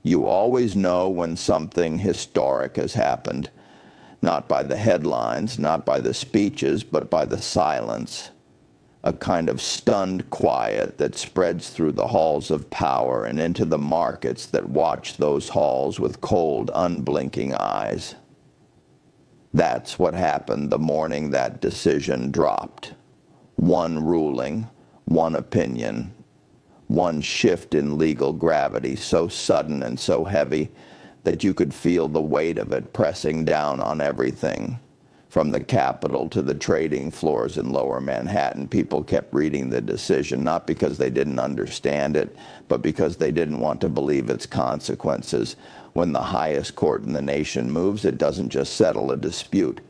You always know when something historic has happened, not by the headlines, not by the speeches, but by the silence. A kind of stunned quiet that spreads through the halls of power and into the markets that watch those halls with cold, unblinking eyes. That's what happened the morning that decision dropped. One ruling, one opinion, one shift in legal gravity so sudden and so heavy that you could feel the weight of it pressing down on everything. From the Capitol to the trading floors in Lower Manhattan, people kept reading the decision, not because they didn't understand it, but because they didn't want to believe its consequences. When the highest court in the nation moves, it doesn't just settle a dispute.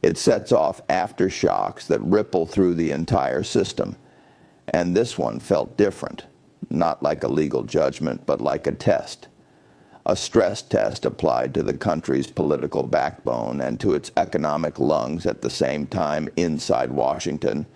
It sets off aftershocks that ripple through the entire system. And this one felt different, not like a legal judgment, but like a test. A stress test applied to the country's political backbone and to its economic lungs at the same time inside Washington.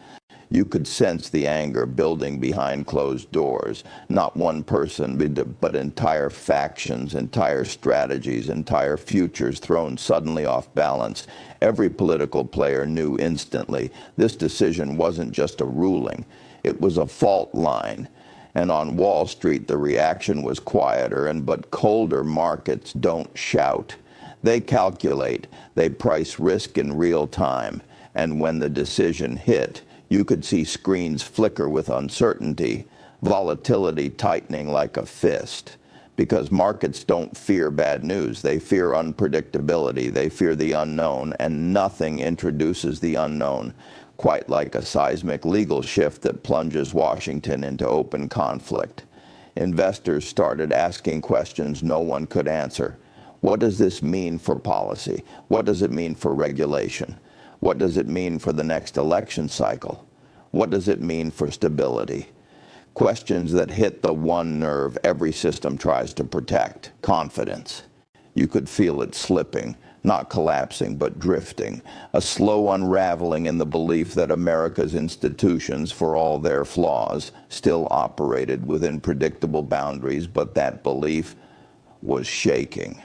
You could sense the anger building behind closed doors. Not one person, but entire factions, entire strategies, entire futures thrown suddenly off balance. Every political player knew instantly this decision wasn't just a ruling. It was a fault line. And on Wall Street, the reaction was quieter, but colder markets don't shout. They calculate, they price risk in real time. And when the decision hit, you could see screens flicker with uncertainty, volatility tightening like a fist. Because markets don't fear bad news, they fear unpredictability, they fear the unknown, and nothing introduces the unknown. Quite like a seismic legal shift that plunges Washington into open conflict. Investors started asking questions no one could answer. What does this mean for policy? What does it mean for regulation? What does it mean for the next election cycle? What does it mean for stability? Questions that hit the one nerve every system tries to protect: confidence. You could feel it slipping. Not collapsing, but drifting, a slow unraveling in the belief that America's institutions, for all their flaws, still operated within predictable boundaries, but that belief was shaking.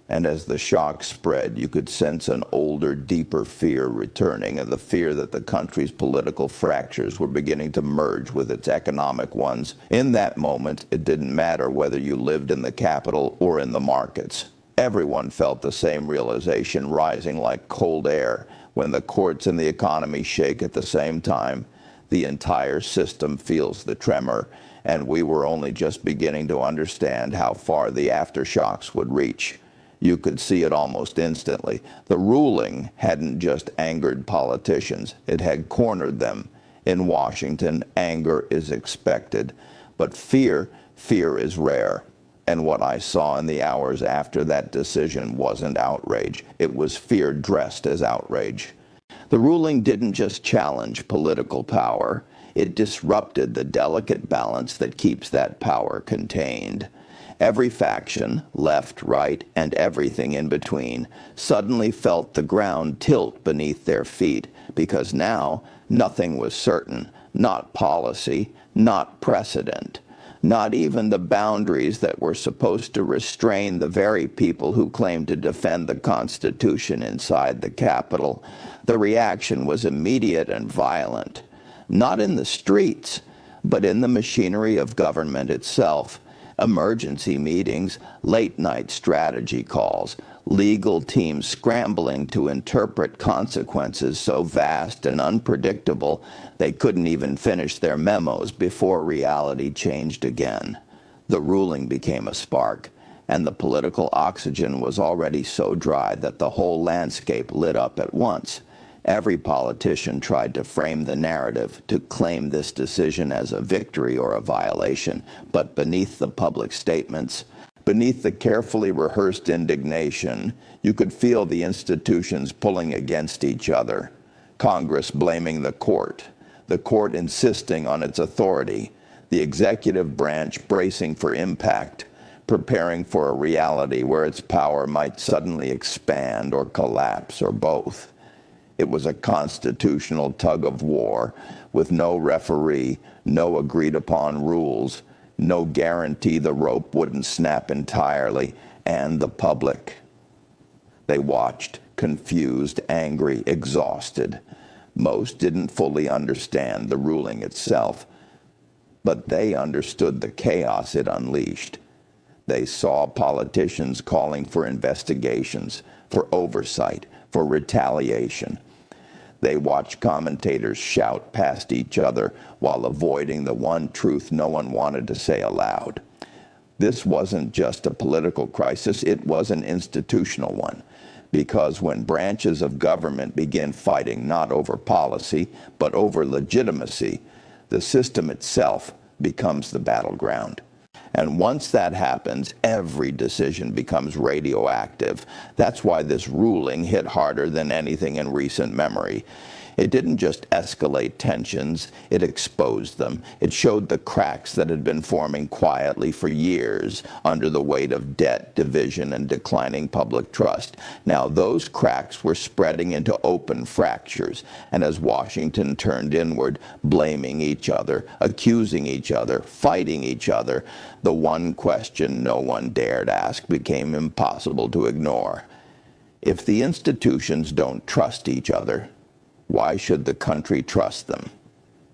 And as the shock spread, you could sense an older, deeper fear returning, and the fear that the country's political fractures were beginning to merge with its economic ones. In that moment, it didn't matter whether you lived in the Capitol or in the markets. Everyone felt the same realization rising like cold air. When the courts and the economy shake at the same time, the entire system feels the tremor, and we were only just beginning to understand how far the aftershocks would reach. You could see it almost instantly. The ruling hadn't just angered politicians, it had cornered them. In Washington, anger is expected, but fear is rare. And what I saw in the hours after that decision wasn't outrage. It was fear dressed as outrage. The ruling didn't just challenge political power. It disrupted the delicate balance that keeps that power contained. Every faction, left, right, and everything in between, suddenly felt the ground tilt beneath their feet, because now nothing was certain, not policy, not precedent. Not even the boundaries that were supposed to restrain the very people who claimed to defend the Constitution inside the Capitol. The reaction was immediate and violent. Not in the streets, but in the machinery of government itself. Emergency meetings, late-night strategy calls, legal teams scrambling to interpret consequences so vast and unpredictable they couldn't even finish their memos before reality changed again. The ruling became a spark, and the political oxygen was already so dry that the whole landscape lit up at once. Every politician tried to frame the narrative to claim this decision as a victory or a violation, but beneath the public statements, beneath the carefully rehearsed indignation, you could feel the institutions pulling against each other. Congress blaming the court insisting on its authority, the executive branch bracing for impact, preparing for a reality where its power might suddenly expand or collapse or both. It was a constitutional tug of war with no referee, no agreed-upon rules, No guarantee the rope wouldn't snap entirely, and the public. They watched, confused, angry, exhausted. Most didn't fully understand the ruling itself, but they understood the chaos it unleashed. They saw politicians calling for investigations, for oversight, for retaliation. They watched commentators shout past each other while avoiding the one truth no one wanted to say aloud. This wasn't just a political crisis, it was an institutional one. Because when branches of government begin fighting not over policy, but over legitimacy, the system itself becomes the battleground. And once that happens, every decision becomes radioactive. That's why this ruling hit harder than anything in recent memory. It didn't just escalate tensions, it exposed them. It showed the cracks that had been forming quietly for years under the weight of debt, division, and declining public trust. Now those cracks were spreading into open fractures, and as Washington turned inward, blaming each other, accusing each other, fighting each other, the one question no one dared ask became impossible to ignore. If the institutions don't trust each other, why should the country trust them?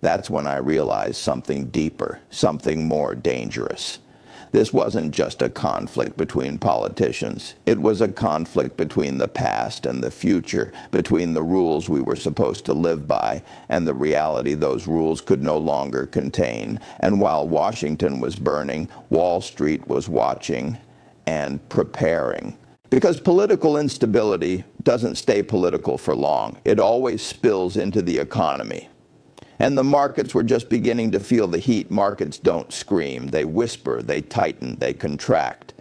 That's when I realized something deeper, something more dangerous. This wasn't just a conflict between politicians. It was a conflict between the past and the future, between the rules we were supposed to live by and the reality those rules could no longer contain. And while Washington was burning, Wall Street was watching and preparing. Because political instability doesn't stay political for long. It always spills into the economy. And the markets were just beginning to feel the heat. Markets don't scream. They whisper, they tighten, they contract.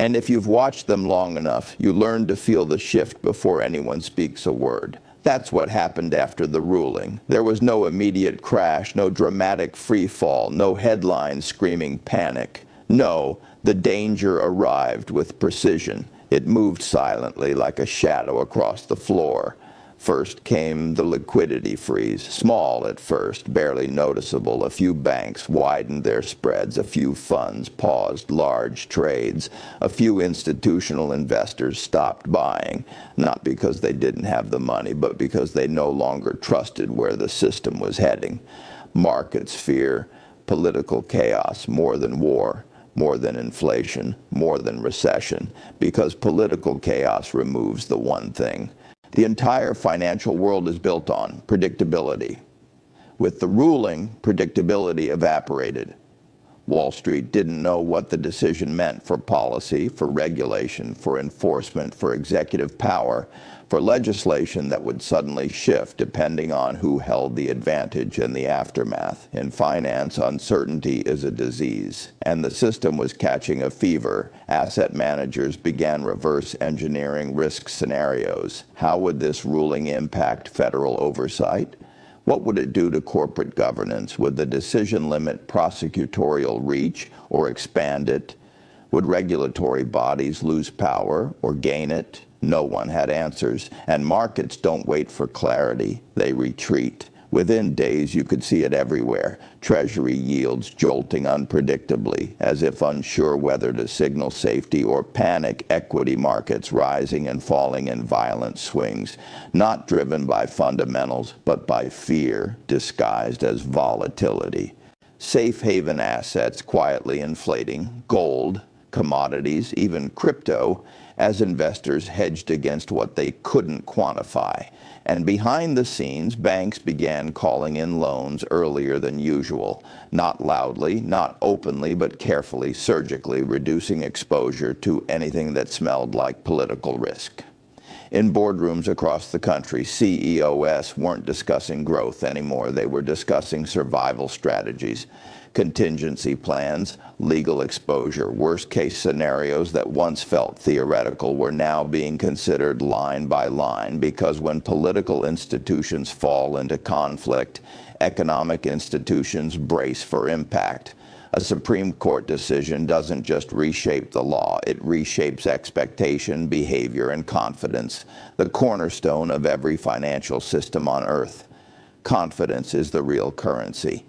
And if you've watched them long enough, you learn to feel the shift before anyone speaks a word. That's what happened after the ruling. There was no immediate crash, no dramatic free fall, no headlines screaming panic. No, the danger arrived with precision. It moved silently like a shadow across the floor. First came the liquidity freeze, small at first, barely noticeable. A few banks widened their spreads, a few funds paused large trades, a few institutional investors stopped buying, not because they didn't have the money, but because they no longer trusted where the system was heading. Markets fear political chaos more than war, more than inflation, more than recession, because political chaos removes the one thing the entire financial world is built on: predictability. With the ruling, predictability evaporated. Wall Street didn't know what the decision meant for policy, for regulation, for enforcement, for executive power, for legislation that would suddenly shift depending on who held the advantage in the aftermath. In finance, uncertainty is a disease, and the system was catching a fever. Asset managers began reverse engineering risk scenarios. How would this ruling impact federal oversight? What would it do to corporate governance? Would the decision limit prosecutorial reach or expand it? Would regulatory bodies lose power or gain it? No one had answers, and markets don't wait for clarity, they retreat. Within days, you could see it everywhere. Treasury yields jolting unpredictably, as if unsure whether to signal safety or panic. Equity markets rising and falling in violent swings, not driven by fundamentals, but by fear disguised as volatility. Safe haven assets quietly inflating, gold, commodities, even crypto, as investors hedged against what they couldn't quantify. And behind the scenes, banks began calling in loans earlier than usual, not loudly, not openly, but carefully, surgically reducing exposure to anything that smelled like political risk. In boardrooms across the country, CEOs weren't discussing growth anymore. They were discussing survival strategies, contingency plans, legal exposure. Worst-case scenarios that once felt theoretical were now being considered line by line, because when political institutions fall into conflict, economic institutions brace for impact. A Supreme Court decision doesn't just reshape the law, it reshapes expectation, behavior, and confidence, the cornerstone of every financial system on earth. Confidence is the real currency.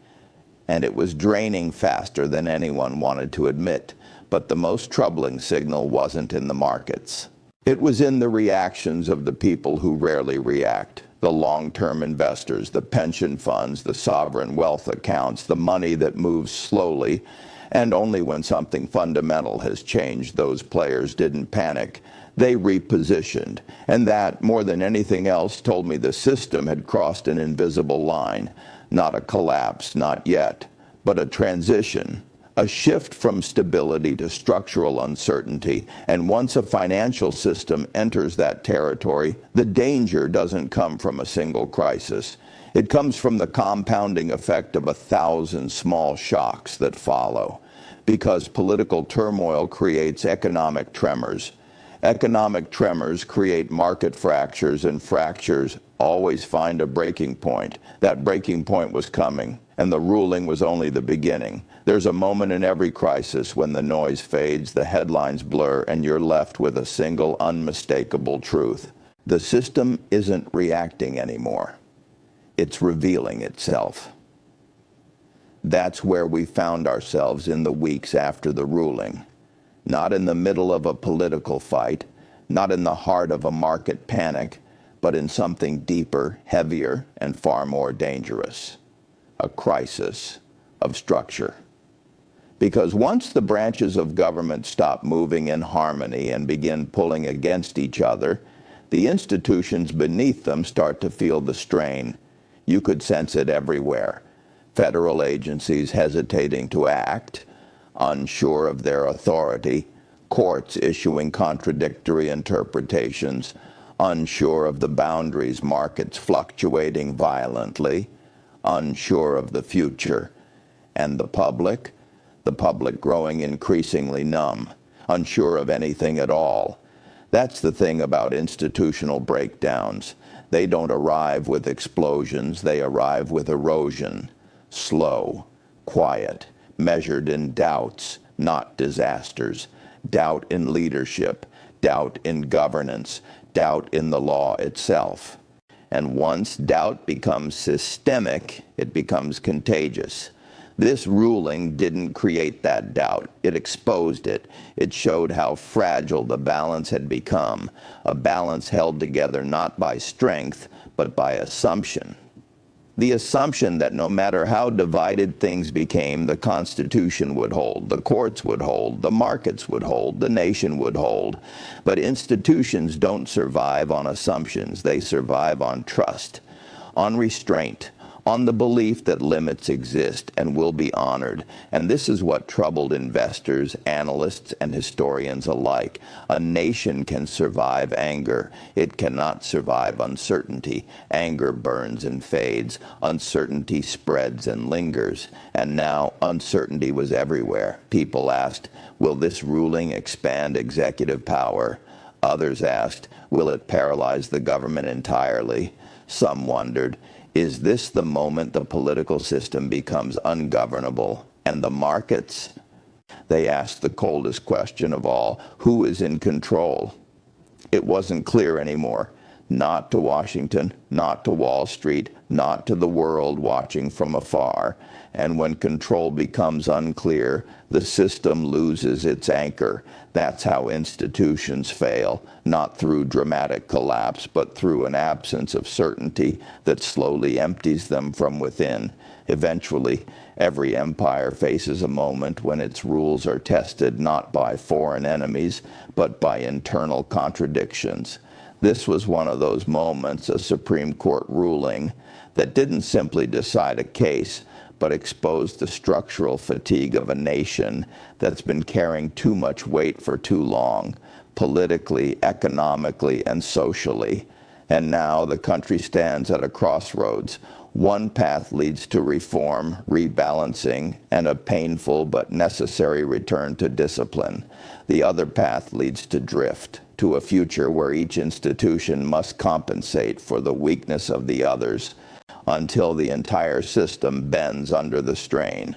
and it was draining faster than anyone wanted to admit. But the most troubling signal wasn't in the markets. It was in the reactions of the people who rarely react. The long-term investors, the pension funds, the sovereign wealth accounts, the money that moves slowly, and only when something fundamental has changed, those players didn't panic. They repositioned, and that, more than anything else, told me the system had crossed an invisible line. Not a collapse, not yet, but a transition. A shift from stability to structural uncertainty, and once a financial system enters that territory, the danger doesn't come from a single crisis. It comes from the compounding effect of 1,000 small shocks that follow, because political turmoil creates economic tremors. Economic tremors create market fractures, and fractures always find a breaking point. That breaking point was coming, and the ruling was only the beginning. There's a moment in every crisis when the noise fades, the headlines blur, and you're left with a single unmistakable truth. The system isn't reacting anymore. It's revealing itself. That's where we found ourselves in the weeks after the ruling. Not in the middle of a political fight, not in the heart of a market panic, but in something deeper, heavier, and far more dangerous. A crisis of structure. Because once the branches of government stop moving in harmony and begin pulling against each other, the institutions beneath them start to feel the strain. You could sense it everywhere. Federal agencies hesitating to act, unsure of their authority, courts issuing contradictory interpretations, unsure of the boundaries, markets fluctuating violently, unsure of the future, and the public growing increasingly numb, unsure of anything at all. That's the thing about institutional breakdowns. They don't arrive with explosions, they arrive with erosion. Slow, quiet, measured in doubts, not disasters. Doubt in leadership, doubt in governance, doubt in the law itself. And once doubt becomes systemic, it becomes contagious. This ruling didn't create that doubt. It exposed it. It showed how fragile the balance had become, a balance held together not by strength, but by assumption. The assumption that no matter how divided things became, the Constitution would hold, the courts would hold, the markets would hold, the nation would hold. But institutions don't survive on assumptions. They survive on trust, on restraint, on the belief that limits exist and will be honored. And this is what troubled investors, analysts, and historians alike. A nation can survive anger. It cannot survive uncertainty. Anger burns and fades. Uncertainty spreads and lingers. And now uncertainty was everywhere. People asked, will this ruling expand executive power? Others asked, will it paralyze the government entirely? Some wondered, is this the moment the political system becomes ungovernable? And the markets? They asked the coldest question of all, who is in control? It wasn't clear anymore. Not to Washington, not to Wall Street, not to the world watching from afar. And when control becomes unclear, the system loses its anchor. That's how institutions fail, not through dramatic collapse, but through an absence of certainty that slowly empties them from within. Eventually, every empire faces a moment when its rules are tested not by foreign enemies, but by internal contradictions. This was one of those moments, a Supreme Court ruling that didn't simply decide a case, but exposed the structural fatigue of a nation that's been carrying too much weight for too long, politically, economically, and socially. And now the country stands at a crossroads. One path leads to reform, rebalancing, and a painful but necessary return to discipline. The other path leads to drift, to a future where each institution must compensate for the weakness of the others, until the entire system bends under the strain.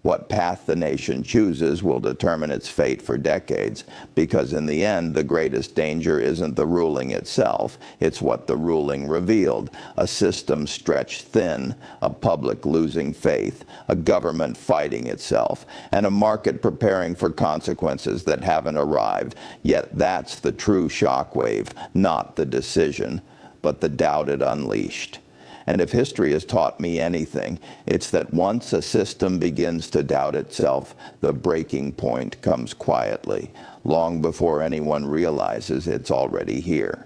What path the nation chooses will determine its fate for decades, because in the end, the greatest danger isn't the ruling itself, it's what the ruling revealed: a system stretched thin, a public losing faith, a government fighting itself, and a market preparing for consequences that haven't arrived. Yet that's the true shockwave, not the decision, but the doubt it unleashed. And if history has taught me anything, it's that once a system begins to doubt itself, the breaking point comes quietly, long before anyone realizes it's already here.